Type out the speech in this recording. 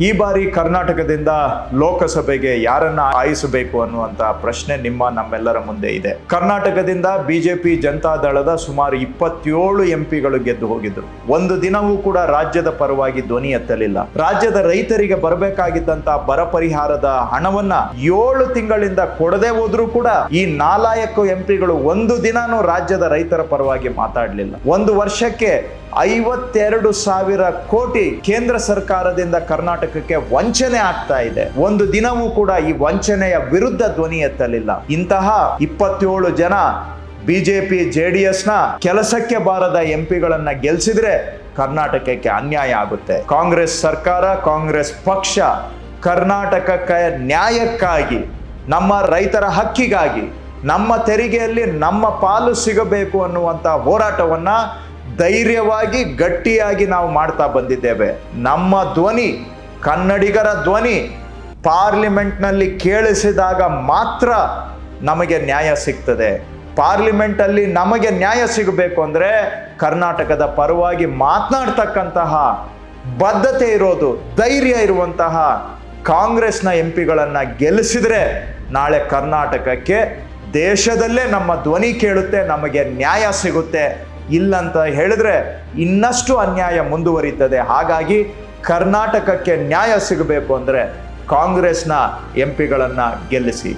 ಈ ಬಾರಿ ಕರ್ನಾಟಕದಿಂದ ಲೋಕಸಭೆಗೆ ಯಾರನ್ನ ಆಯಿಸಬೇಕು ಅನ್ನುವಂತ ಪ್ರಶ್ನೆ ನಮ್ಮೆಲ್ಲರ ಮುಂದೆ ಇದೆ. ಕರ್ನಾಟಕದಿಂದ ಬಿಜೆಪಿ ಜನತಾದಳದ ಸುಮಾರು 27 ಎಂಪಿಗಳು ಗೆದ್ದು ಹೋಗಿದ್ರು. ಒಂದು ದಿನವೂ ಕೂಡ ರಾಜ್ಯದ ಪರವಾಗಿ ಧ್ವನಿ ಎತ್ತಲಿಲ್ಲ. ರಾಜ್ಯದ ರೈತರಿಗೆ ಬರಬೇಕಾಗಿದ್ದಂತ ಬರ ಪರಿಹಾರದ ಹಣವನ್ನ 7 ತಿಂಗಳಿಂದ ಕೊಡದೆ ಹೋದ್ರೂ ಕೂಡ ಈ 4 ಎಂಪಿಗಳು ಒಂದು ದಿನಾನೂ ರಾಜ್ಯದ ರೈತರ ಪರವಾಗಿ ಮಾತಾಡಲಿಲ್ಲ. ಒಂದು ವರ್ಷಕ್ಕೆ 52,000 ಕೋಟಿ ಕೇಂದ್ರ ಸರ್ಕಾರದಿಂದ ಕರ್ನಾಟಕಕ್ಕೆ ವಂಚನೆ ಆಗ್ತಾ ಇದೆ. ಒಂದು ದಿನವೂ ಕೂಡ ಈ ವಂಚನೆಯ ವಿರುದ್ಧ ಧ್ವನಿ ಎತ್ತಲಿಲ್ಲ. ಇಂತಹ 27 ಜನ ಬಿಜೆಪಿ ಜೆಡಿಎಸ್ ನ ಕೆಲಸಕ್ಕೆ ಬಾರದ ಎಂಪಿಗಳನ್ನ ಗೆಲ್ಸಿದ್ರೆ ಕರ್ನಾಟಕಕ್ಕೆ ಅನ್ಯಾಯ ಆಗುತ್ತೆ. ಕಾಂಗ್ರೆಸ್ ಸರ್ಕಾರ, ಕಾಂಗ್ರೆಸ್ ಪಕ್ಷ ಕರ್ನಾಟಕಕ್ಕೆ ನ್ಯಾಯಕ್ಕಾಗಿ, ನಮ್ಮ ರೈತರ ಹಕ್ಕಿಗಾಗಿ, ನಮ್ಮ ತೆರಿಗೆಯಲ್ಲಿ ನಮ್ಮ ಪಾಲು ಸಿಗಬೇಕು ಅನ್ನುವಂತ ಹೋರಾಟವನ್ನ ಧೈರ್ಯವಾಗಿ ಗಟ್ಟಿಯಾಗಿ ನಾವು ಮಾಡ್ತಾ ಬಂದಿದ್ದೇವೆ. ನಮ್ಮ ಧ್ವನಿ, ಕನ್ನಡಿಗರ ಧ್ವನಿ ಪಾರ್ಲಿಮೆಂಟ್ನಲ್ಲಿ ಕೇಳಿಸಿದಾಗ ಮಾತ್ರ ನಮಗೆ ನ್ಯಾಯ ಸಿಗ್ತದೆ. ಪಾರ್ಲಿಮೆಂಟ್ ಅಲ್ಲಿ ನಮಗೆ ನ್ಯಾಯ ಸಿಗಬೇಕು ಅಂದ್ರೆ ಕರ್ನಾಟಕದ ಪರವಾಗಿ ಮಾತನಾಡ್ತಕ್ಕಂತಹ ಬದ್ಧತೆ ಇರೋದು, ಧೈರ್ಯ ಇರುವಂತಹ ಕಾಂಗ್ರೆಸ್ನ ಎಂಪಿಗಳನ್ನ ಗೆಲ್ಲಿಸಿದ್ರೆ ನಾಳೆ ಕರ್ನಾಟಕಕ್ಕೆ ದೇಶದಲ್ಲೇ ನಮ್ಮ ಧ್ವನಿ ಕೇಳುತ್ತೆ, ನಮಗೆ ನ್ಯಾಯ ಸಿಗುತ್ತೆ. ಇಲ್ಲಂತ ಹೇಳಿದ್ರೆ ಇನ್ನಷ್ಟು ಅನ್ಯಾಯ ಮುಂದುವರಿತದೆ. ಹಾಗಾಗಿ ಕರ್ನಾಟಕಕ್ಕೆ ನ್ಯಾಯ ಸಿಗಬೇಕು ಅಂದ್ರೆ ಕಾಂಗ್ರೆಸ್ನ ಎಂಪಿಗಳನ್ನ ಗೆಲ್ಲಿಸಿ.